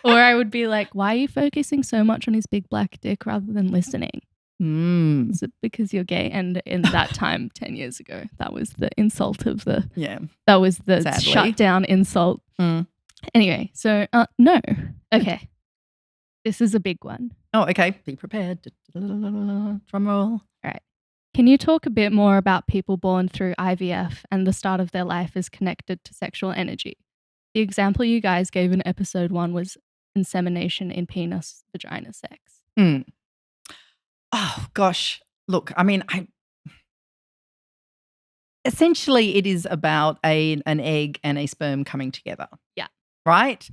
Speaker 2: Or I would be like, why are you focusing so much on his big black dick rather than listening? Is it because you're gay? And in that time, 10 years ago, that was the insult of the that was the shut down insult. Anyway, so no. Okay. This is a big one.
Speaker 3: Oh, okay. Be prepared. Drum roll.
Speaker 2: All right. Can you talk a bit more about people born through IVF and the start of their life is connected to sexual energy? The example you guys gave in episode 1 was insemination in penis vagina sex.
Speaker 3: Oh, gosh. Look, I mean, essentially it is about an egg and a sperm coming together.
Speaker 2: Yeah.
Speaker 3: Right?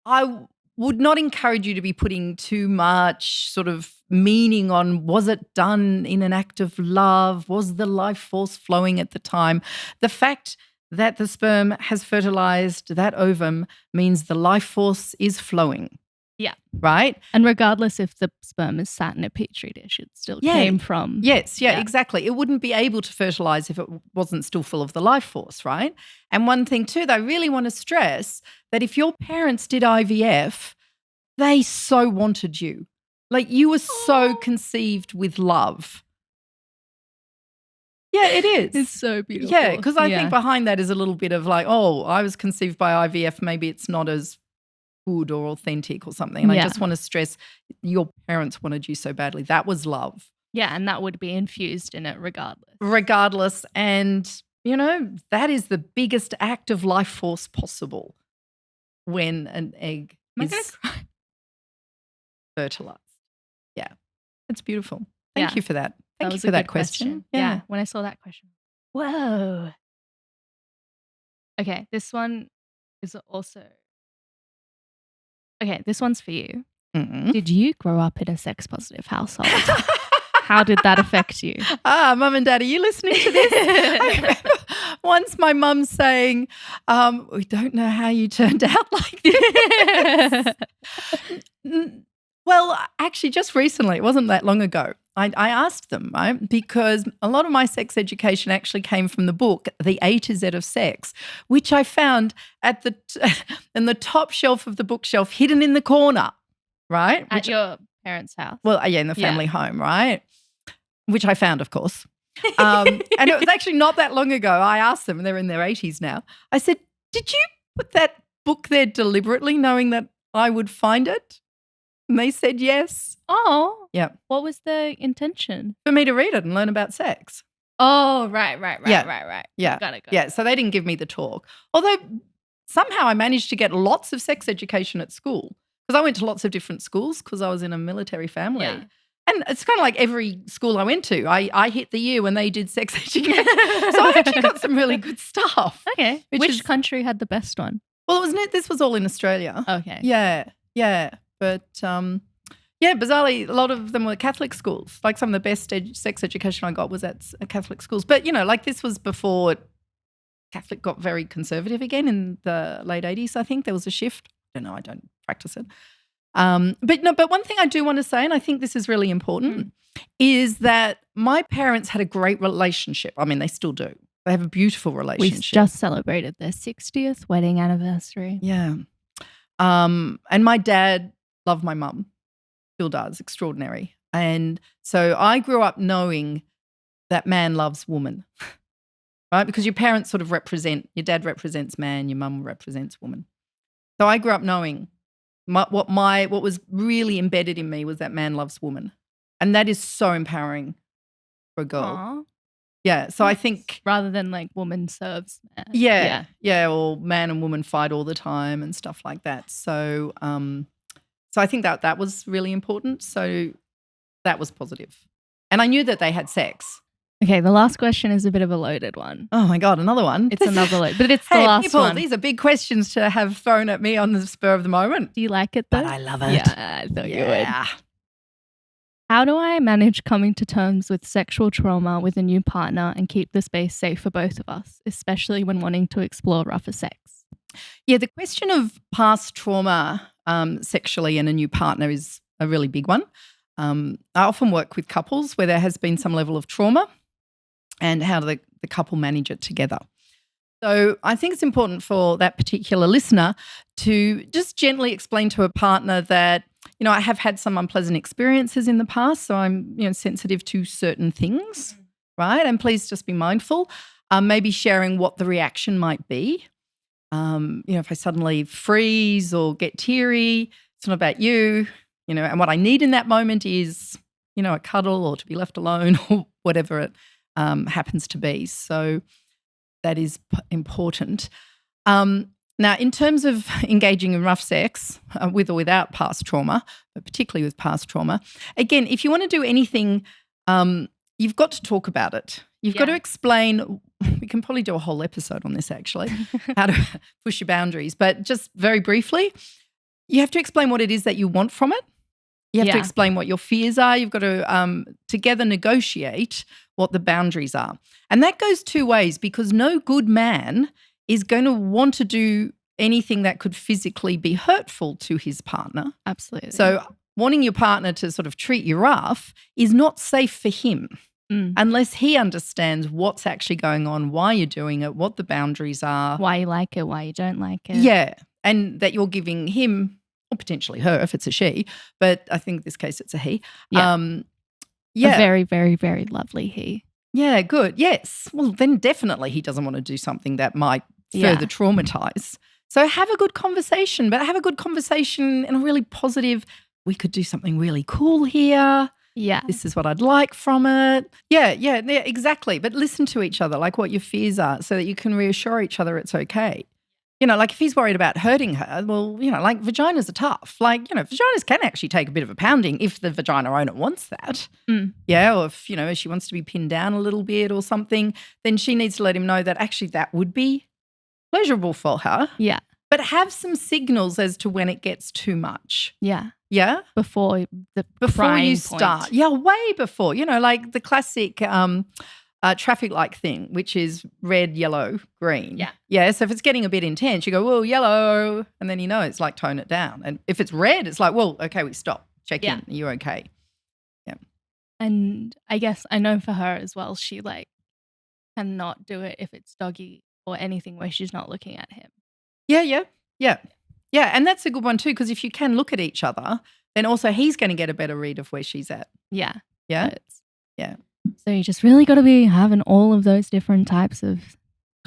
Speaker 3: I would not encourage you to be putting too much sort of meaning on was it done in an act of love? Was the life force flowing at the time? The fact that the sperm has fertilized that ovum means the life force is flowing.
Speaker 2: Yeah.
Speaker 3: Right?
Speaker 2: And regardless if the sperm is sat in a petri dish, it still came from.
Speaker 3: Yes, exactly. It wouldn't be able to fertilize if it wasn't still full of the life force, right? And one thing too that I really want to stress, that if your parents did IVF, they so wanted you. Like you were so conceived with love. Yeah, it is.
Speaker 2: It's so beautiful.
Speaker 3: Yeah, because I think behind that is a little bit of like, oh, I was conceived by IVF. Maybe it's not as good or authentic or something. And I just want to stress your parents wanted you so badly. That was love.
Speaker 2: Yeah, and that would be infused in it regardless.
Speaker 3: Regardless. And, you know, that is the biggest act of life force possible when an egg is fertilized. Yeah. It's beautiful. Thank you for that. Thank you for that question.
Speaker 2: Yeah. When I saw that question. Whoa. Okay. This one is also. Okay. This one's for you. Did you grow up in a sex positive household? How did that affect you?
Speaker 3: Mum and Dad, are you listening to this? I remember once my mum saying, we don't know how you turned out like this. Well, actually, just recently, it wasn't that long ago, I asked them, right, because a lot of my sex education actually came from the book, The A to Z of Sex, which I found at in the top shelf of the bookshelf, hidden in the corner, right?
Speaker 2: At your parents' house?
Speaker 3: Well, yeah, in the family home, right? Which I found, of course. And it was actually not that long ago. I asked them, and they're in their 80s now. I said, did you put that book there deliberately knowing that I would find it? And they said yes.
Speaker 2: Oh.
Speaker 3: Yeah.
Speaker 2: What was the intention?
Speaker 3: For me to read it and learn about sex.
Speaker 2: Oh, right.
Speaker 3: Yeah.
Speaker 2: Got it.
Speaker 3: Yeah, so they didn't give me the talk. Although somehow I managed to get lots of sex education at school because I went to lots of different schools because I was in a military family.
Speaker 2: Yeah.
Speaker 3: And it's kind of like every school I went to, I hit the year when they did sex education. So I actually got some really good stuff.
Speaker 2: Okay. Which country had the best one?
Speaker 3: Well, this was all in Australia.
Speaker 2: Okay.
Speaker 3: Yeah. But bizarrely, a lot of them were Catholic schools. Like some of the best sex education I got was at Catholic schools. But, like this was before Catholic got very conservative again in the late 80s, I think. There was a shift. I don't know. I don't practice it. But one thing I do want to say, and I think this is really important, is that my parents had a great relationship. I mean, they still do. They have a beautiful relationship.
Speaker 2: We just celebrated their 60th wedding anniversary.
Speaker 3: Yeah. And my dad loved my mum, still does, extraordinary. And so I grew up knowing that man loves woman, right? Because your parents sort of your dad represents man, your mum represents woman. So I grew up knowing what was really embedded in me was that man loves woman. And that is so empowering for a girl.
Speaker 2: Aww.
Speaker 3: Yeah. So I think
Speaker 2: rather than like woman serves man.
Speaker 3: Yeah. Or man and woman fight all the time and stuff like that. So I think that was really important. So that was positive. And I knew that they had sex.
Speaker 2: Okay, the last question is a bit of a loaded one.
Speaker 3: Oh my God, another one.
Speaker 2: It's another load, but it's the last
Speaker 3: people,
Speaker 2: one.
Speaker 3: These are big questions to have thrown at me on the spur of the moment.
Speaker 2: Do you like it though?
Speaker 3: But I love it.
Speaker 2: Yeah, I thought you would. How do I manage coming to terms with sexual trauma with a new partner and keep the space safe for both of us, especially when wanting to explore rougher sex?
Speaker 3: Yeah, the question of past trauma sexually and a new partner is a really big one. I often work with couples where there has been some level of trauma and how do the couple manage it together. So I think it's important for that particular listener to just gently explain to a partner that, I have had some unpleasant experiences in the past, so I'm, sensitive to certain things, right? And please just be mindful. Maybe sharing what the reaction might be. If I suddenly freeze or get teary, it's not about you, and what I need in that moment is, a cuddle or to be left alone or whatever it happens to be. So that is important. Now, in terms of engaging in rough sex with or without past trauma, but particularly with past trauma, again, if you want to do anything, you've got to talk about it. You've got to explain. We can probably do a whole episode on this actually, how to push your boundaries. But just very briefly, you have to explain what it is that you want from it. You have to explain what your fears are. You've got to together negotiate what the boundaries are. And that goes two ways because no good man is going to want to do anything that could physically be hurtful to his partner.
Speaker 2: Absolutely.
Speaker 3: So wanting your partner to sort of treat you rough is not safe for him unless he understands what's actually going on, why you're doing it, what the boundaries are.
Speaker 2: Why you like it, why you don't like it.
Speaker 3: Yeah, and that you're giving him, or potentially her if it's a she, but I think in this case it's a he.
Speaker 2: Yeah. A very, very, very lovely he.
Speaker 3: Yeah, good. Yes. Well, then definitely he doesn't want to do something that might further traumatize. So have a good conversation, but have a good conversation in a really positive, we could do something really cool here.
Speaker 2: Yeah.
Speaker 3: This is what I'd like from it. Yeah, exactly. But listen to each other, like what your fears are so that you can reassure each other it's okay. Like if he's worried about hurting her, well, like vaginas are tough. Like, vaginas can actually take a bit of a pounding if the vagina owner wants that. Yeah, or if, she wants to be pinned down a little bit or something, then she needs to let him know that actually that would be pleasurable for her.
Speaker 2: Yeah.
Speaker 3: But have some signals as to when it gets too much.
Speaker 2: Yeah.
Speaker 3: Yeah?
Speaker 2: Before
Speaker 3: Before you
Speaker 2: point.
Speaker 3: start. Yeah, way before. You know, like the classic traffic light thing, which is red, yellow, green.
Speaker 2: Yeah.
Speaker 3: Yeah, so if it's getting a bit intense, you go, well, yellow, and then it's like tone it down. And if it's red, it's like, well, okay, we stop. Check in. You're okay. Yeah.
Speaker 2: And I guess I know for her as well, she like cannot do it if it's doggy or anything where she's not looking at him.
Speaker 3: Yeah. Yeah, and that's a good one too, because if you can look at each other, then also he's going to get a better read of where she's at.
Speaker 2: Yeah.
Speaker 3: Yeah? Yeah.
Speaker 2: So you just really got to be having all of those different types of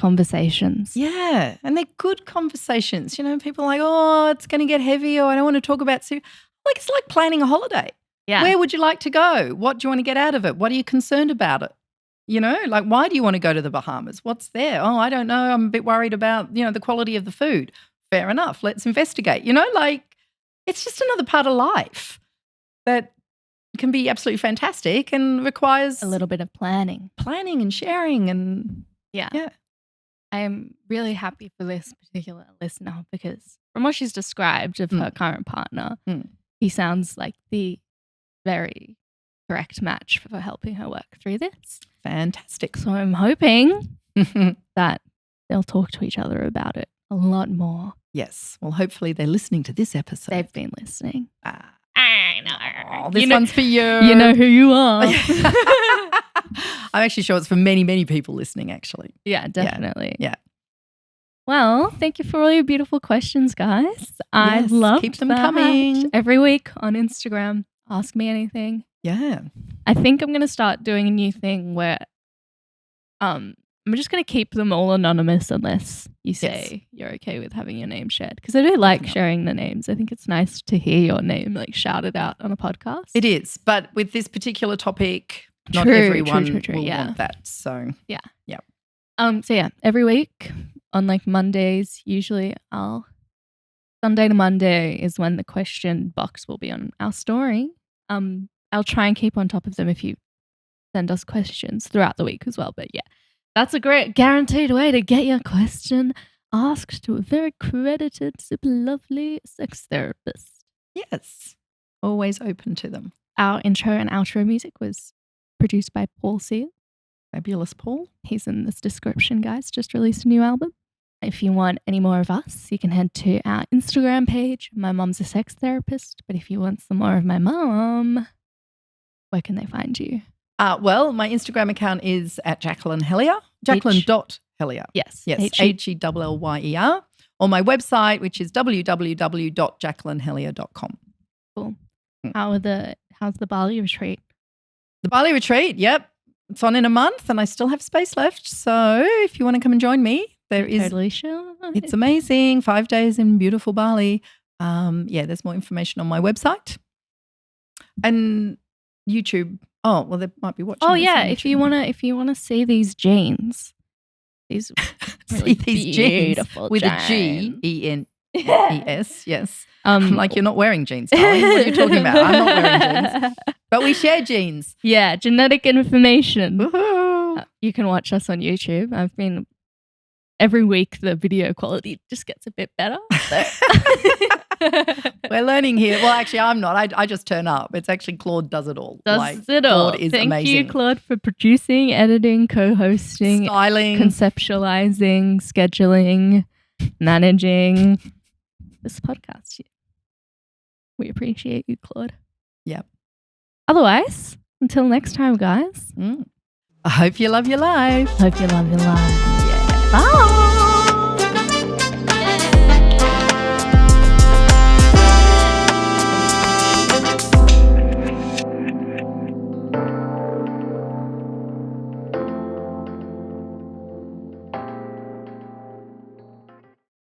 Speaker 2: conversations.
Speaker 3: Yeah, and they're good conversations. You know, people are like, oh, it's going to get heavy, or I don't want to talk about like it's like planning a holiday.
Speaker 2: Yeah.
Speaker 3: Where would you like to go? What do you want to get out of it? What are you concerned about it? You know, like why do you want to go to the Bahamas? What's there? Oh, I don't know. I'm a bit worried about, the quality of the food. Fair enough. Let's investigate. You know, like it's just another part of life that can be absolutely fantastic and requires
Speaker 2: a little bit of planning
Speaker 3: and sharing and
Speaker 2: yeah. I am really happy for this particular listener because from what she's described of her current partner, he sounds like the very correct match for helping her work through this.
Speaker 3: Fantastic.
Speaker 2: So I'm hoping that they'll talk to each other about it a lot more.
Speaker 3: Yes. Well, hopefully they're listening to this episode.
Speaker 2: They've been listening.
Speaker 3: I know. This one's for you.
Speaker 2: You know who you are.
Speaker 3: I'm actually sure it's for many, many people listening, actually.
Speaker 2: Yeah, definitely.
Speaker 3: Yeah.
Speaker 2: Well, thank you for all your beautiful questions, guys. I love
Speaker 3: keep them coming.
Speaker 2: Every week on Instagram, ask me anything.
Speaker 3: Yeah.
Speaker 2: I think I'm going to start doing a new thing where I'm just going to keep them all anonymous unless you say you're okay with having your name shared. Because I do like sharing the names. I think it's nice to hear your name like shouted out on a podcast.
Speaker 3: It is. But with this particular topic, not everyone will want that. So,
Speaker 2: yeah.
Speaker 3: Yeah.
Speaker 2: So, every week on like Mondays, usually Sunday to Monday is when the question box will be on our story. I'll try and keep on top of them if you send us questions throughout the week as well. But yeah, that's a great guaranteed way to get your question asked to a very credited, super lovely sex therapist.
Speaker 3: Yes. Always open to them.
Speaker 2: Our intro and outro music was produced by Paul Sears.
Speaker 3: Fabulous Paul.
Speaker 2: He's in this description, guys. Just released a new album. If you want any more of us, you can head to our Instagram page. My mom's a sex therapist. But if you want some more of my mom, where can they find you?
Speaker 3: Well, my Instagram account is at Jacqueline Hellyer. Jacqueline.Hellyer.
Speaker 2: Yes.
Speaker 3: Hellyer. Or my website, which is www.jacquelinehellyer.com.
Speaker 2: Cool. How's the Bali retreat?
Speaker 3: The Bali retreat, yep. It's on in a month and I still have space left. So if you want to come and join me, there is.
Speaker 2: Totally sure.
Speaker 3: It's amazing. 5 days in beautiful Bali. There's more information on my website. And YouTube. Oh, well, they might be watching.
Speaker 2: Oh yeah, if you wanna see these jeans, these really beautiful
Speaker 3: with
Speaker 2: jeans.
Speaker 3: a G-E-N-E-S. Yes. Like you're not wearing jeans, darling. What are you talking about? I'm not wearing jeans, but we share jeans.
Speaker 2: Yeah, genetic information.
Speaker 3: Woohoo!
Speaker 2: You can watch us on YouTube. I've been every week. The video quality just gets a bit better. So.
Speaker 3: We're learning here. Well, actually, I'm not. I just turn up. It's actually Claude does it all.
Speaker 2: Claude
Speaker 3: is
Speaker 2: Thank
Speaker 3: amazing.
Speaker 2: you, Claude, for producing, editing, co-hosting,
Speaker 3: styling,
Speaker 2: conceptualizing, scheduling, managing this podcast. We appreciate you, Claude.
Speaker 3: Yep.
Speaker 2: Otherwise, until next time, guys.
Speaker 3: I hope you love your life.
Speaker 2: Hope you love your life.
Speaker 3: Yeah.
Speaker 2: Bye.